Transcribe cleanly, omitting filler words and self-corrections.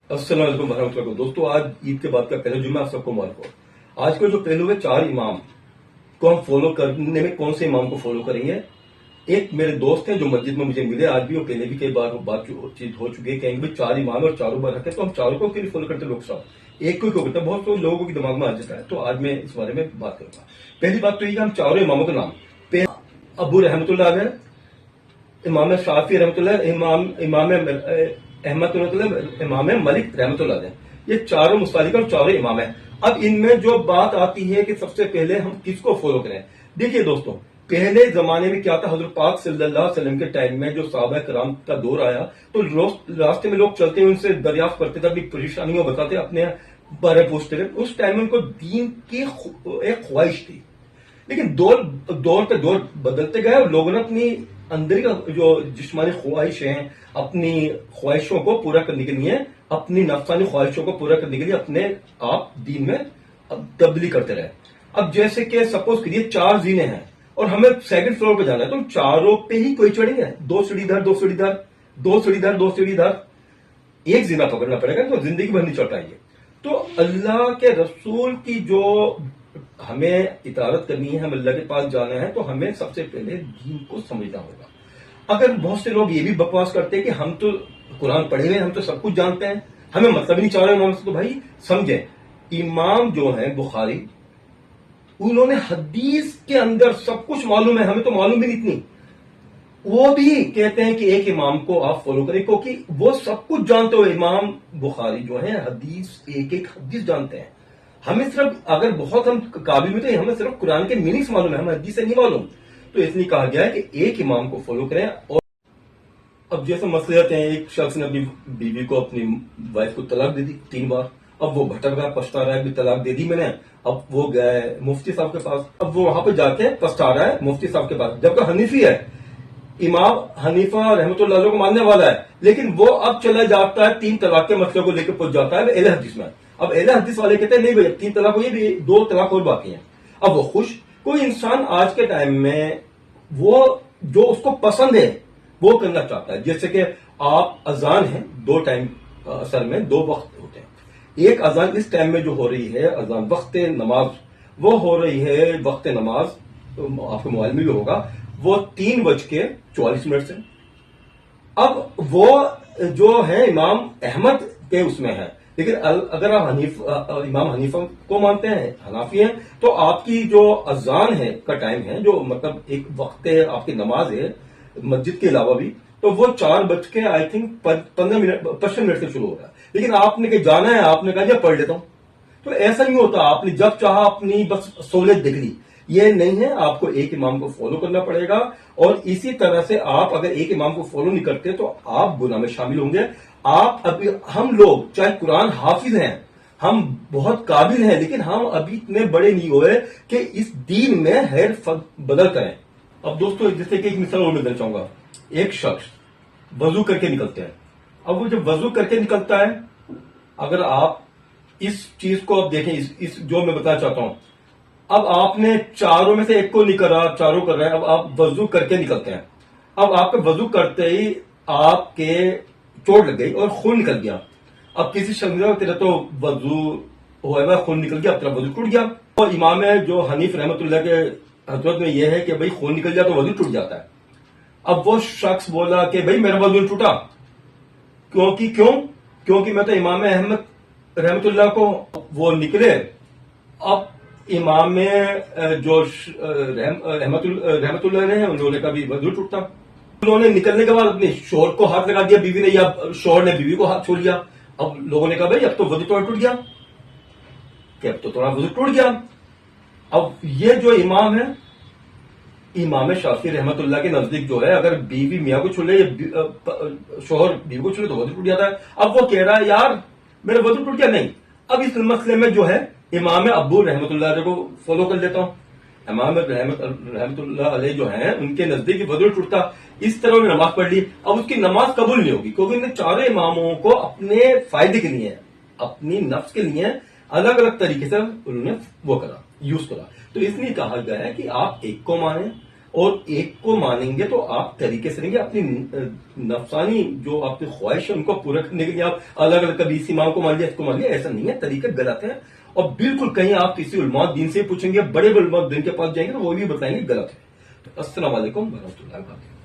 السلام علیکم ورحمۃ اللہ۔ دوستو، آج عید کے بعد کا پہلا جمعہ آپ سب کو مبارک ہو۔ آج کا جو پہلو ہے 4 امام کو ہم فالو کرنے میں کون سے امام کو فالو کریں گے۔ ایک میرے دوست ہیں جو مسجد میں مجھے ملے آج بھی، اور پہلے بھی کئی بار بات چیت ہو چکی ہے، کہیں گے 4 امام اور چاروں برحق ہے، تو ہم چاروں کو کیوں فالو کرتے لوگ صاحب، ایک کو کیوں کرتے ہیں؟ بہت سے لوگوں کے دماغ میں آ جاتا ہے، تو آج میں اس بارے میں بات کروں گا۔ پہلی بات تو یہ کہ ہم چاروں اماموں کا نام، ابو رحمۃ اللہ علیہ، امام شافعی رحمۃ اللہ، امام احمد رحمۃ اللہ، امام ملک رحمۃ اللہ علیہ، یہ چاروں مستلق اور چاروں امام ہیں۔ اب ان میں جو بات آتی ہے کہ سب سے پہلے ہم کس کو فالو کریں، دیکھیے دوستوں، پہلے زمانے میں کیا تھا، حضرت پاک صلی اللہ علیہ وسلم کے ٹائم میں جو صحابہ کرام کا دور آیا تو راستے میں لوگ چلتے ہیں، ان سے دریافت کرتے تھے، اپنی پریشانیوں بتاتے، اپنے بارے پوچھتے تھے۔ اس ٹائم میں ان کو دین کی ایک خواہش تھی، لیکن دور پہ دور بدلتے گئے اور لوگوں نے اپنی اندر کا جو جسمانی خواہش ہیں، اپنی خواہشوں کو پورا کرنے کے لیے، اپنی نفسانی خواہشوں کو پورا کرنے کے لیے اپنے آپ دین میں تبدیلی کرتے رہے۔ اب جیسے کہ سپوز کریے 4 زینے ہیں اور ہمیں سیکنڈ فلور پہ جانا ہے، تو ہم چاروں پہ ہی کوئی چڑھیں گے، 2 سیڑھی دھر 2 سیڑھی دھر 2 سیڑھی دھر 2 سیڑھی دھر، ایک زینہ پکڑنا پڑے گا، تو زندگی بھر نہیں چڑھ پائیں گے۔ تو اللہ کے رسول کی جو ہمیں اطاعت کرنی ہے، ہم اللہ کے پاس جانا ہے، تو ہمیں سب سے پہلے دین کو سمجھنا ہوگا۔ اگر بہت سے لوگ یہ بھی بکواس کرتے ہیں کہ ہم تو قرآن پڑھے ہوئے، ہم تو سب کچھ جانتے ہیں، ہمیں مطلب ہی نہیں چاہ رہے امام سے، تو بھائی سمجھیں، امام جو ہیں بخاری، انہوں نے حدیث کے اندر سب کچھ معلوم ہے، ہمیں تو معلوم بھی نہیں اتنی، وہ بھی کہتے ہیں کہ ایک امام کو آپ فالو کریں، کیونکہ وہ سب کچھ جانتے ہو۔ امام بخاری جو ہیں حدیث ایک حدیث جانتے ہیں، ہمیں صرف اگر بہت ہم قابل بھی تو ہمیں صرف قرآن کے میننگز معلوم ہے، ہمیں حدیث سے نہیں معلوم۔ تو اس لیے کہا گیا ہے کہ ایک امام کو فالو کریں۔ اور اب جیسے مسئلے ہیں، ایک شخص نے اپنی بیوی کو، اپنی وائف کو طلاق دے دی 3 بار، اب وہ بھٹک رہا، پچھتا رہا ہے کہ طلاق دے دی میں نے۔ اب وہ گئے مفتی صاحب کے پاس، اب وہ وہاں پہ جا کے پچھتا رہا ہے مفتی صاحب کے پاس، جبکہ حنیفی ہے، امام حنیفہ رحمۃ اللہ علیہ کو ماننے والا ہے، لیکن وہ اب چلا جاتا ہے 3 طلاق کے مسئلے کو لے کے پہنچ جاتا ہے اہل حدیث میں۔ اب اہل حدیث والے کہتے ہیں نہیں بھائی 3 طلاق ہوئی، بھی 2 طلاق اور باقی ہیں۔ اب وہ خوش، کوئی انسان آج کے ٹائم میں وہ جو اس کو پسند ہے وہ کرنا چاہتا ہے۔ جیسے کہ آپ اذان ہیں 2 ٹائم، اصل میں 2 وقت ہوتے ہیں۔ ایک اذان اس ٹائم میں جو ہو رہی ہے، اذان وقت نماز، وہ ہو رہی ہے وقت نماز، آپ کے موبائل میں بھی ہوگا، وہ 3:44 سے۔ اب وہ جو ہے امام احمد کے اس میں ہے، لیکن اگر آپ امام حنیفہ کو مانتے ہیں، حنفی ہیں، تو آپ کی جو اذان ہے کا ٹائم ہے، جو مطلب ایک وقت ہے آپ کی نماز ہے مسجد کے علاوہ بھی، تو وہ 4 آئی تھنک 55 منٹ سے شروع ہو رہا ہے۔ لیکن آپ نے کہ جانا ہے، آپ نے کہا جب پڑھ لیتا ہوں، تو ایسا نہیں ہوتا، آپ نے جب چاہا اپنی بس سہولت دیکھ لی، یہ نہیں ہے، آپ کو ایک امام کو فالو کرنا پڑے گا۔ اور اسی طرح سے آپ اگر ایک امام کو فالو نہیں کرتے تو آپ گناہ میں شامل ہوں گے۔ آپ ابھی، ہم لوگ چاہے قرآن حافظ ہیں، ہم بہت قابل ہیں، لیکن ہم ابھی اتنے بڑے نہیں ہوئے کہ اس دین میں ہیر بدل کریں۔ اب دوستو، جیسے کہ ایک مثال اور میں دینا چاہوں گا، ایک شخص وضو کر کے نکلتے ہیں، اب وہ جب وضو کر کے نکلتا ہے، اگر آپ اس چیز کو اب دیکھیں، اس جو میں بتانا چاہتا ہوں، اب آپ نے چاروں میں سے ایک کو نہیں کرا، چاروں کر رہے ہیں، اب آپ وضو کر کے نکلتے ہیں، اب آپ کے وضو کرتے ہی آپ کے چوٹ لگ گئی اور خون نکل گیا۔ اب کسی شخص نے تیرا تو وضو ہوا، خون نکل گیا، اب تیرا وضو ٹوٹ گیا۔ اور امام جو حنیف رحمۃ اللہ کے حضرت میں یہ ہے کہ بھائی خون نکل جائے تو وضو ٹوٹ جاتا ہے۔ اب وہ شخص بولا کہ بھائی میرا وضو ٹوٹا، کیونکہ میں تو امام احمد رحمۃ اللہ کو وہ نکلے۔ اب امام جو رحمت اللہ ہیں، انہوں نے کبھی وضو ٹوٹتا، انہوں نے نکلنے کے بعد اپنے شوہر کو ہاتھ لگا دیا، بیوی نے، یا شوہر نے بیوی کو ہاتھ چھوڑ لیا۔ اب لوگوں نے کہا بھائی اب تو وضو تھوڑا ٹوٹ گیا، کہ اب تو تھوڑا وضو ٹوٹ گیا۔ اب یہ جو امام ہے، امام شافعی رحمت اللہ کے نزدیک جو ہے، اگر بیوی میاں کو چھوڑے یا شوہر بیوی کو چھوڑے تو وضو ٹوٹ جاتا ہے۔ اب وہ کہہ رہا ہے یار میرا وضو ٹوٹ گیا، نہیں، اب اس مسئلے میں جو ہے امام ابو رحمت اللہ علیہ کو فالو کر لیتا ہوں۔ امام رحمت اللہ علیہ جو ہیں، ان کے نزدیک وضو ٹوٹتا، اس طرح انہوں نے نماز پڑھ لی۔ اب اس کی نماز قبول نہیں ہوگی، کیونکہ ان چاروں اماموں کو اپنے فائدے کے لیے، اپنی نفس کے لیے الگ الگ طریقے سے انہوں نے وہ کرا، یوز کرا۔ تو اس لیے کہا گیا ہے کہ آپ ایک کو مانیں، اور ایک کو مانیں گے تو آپ طریقے سے رہیں گے. اپنی نفسانی جو آپ کی خواہش ہے ان کو پورا کرنے کے لیے آپ الگ الگ کبھی اس امام کو مان لیا اس کو مان لیا, ایسا نہیں ہے. طریقے غلط ہے. اور بالکل کہیں آپ کسی علماء دین سے پوچھیں گے, بڑے علماء دین کے پاس جائیں گے تو وہ بھی بتائیں گے غلط ہے. السلام علیکم ورحمۃ اللہ وبرکاتہ.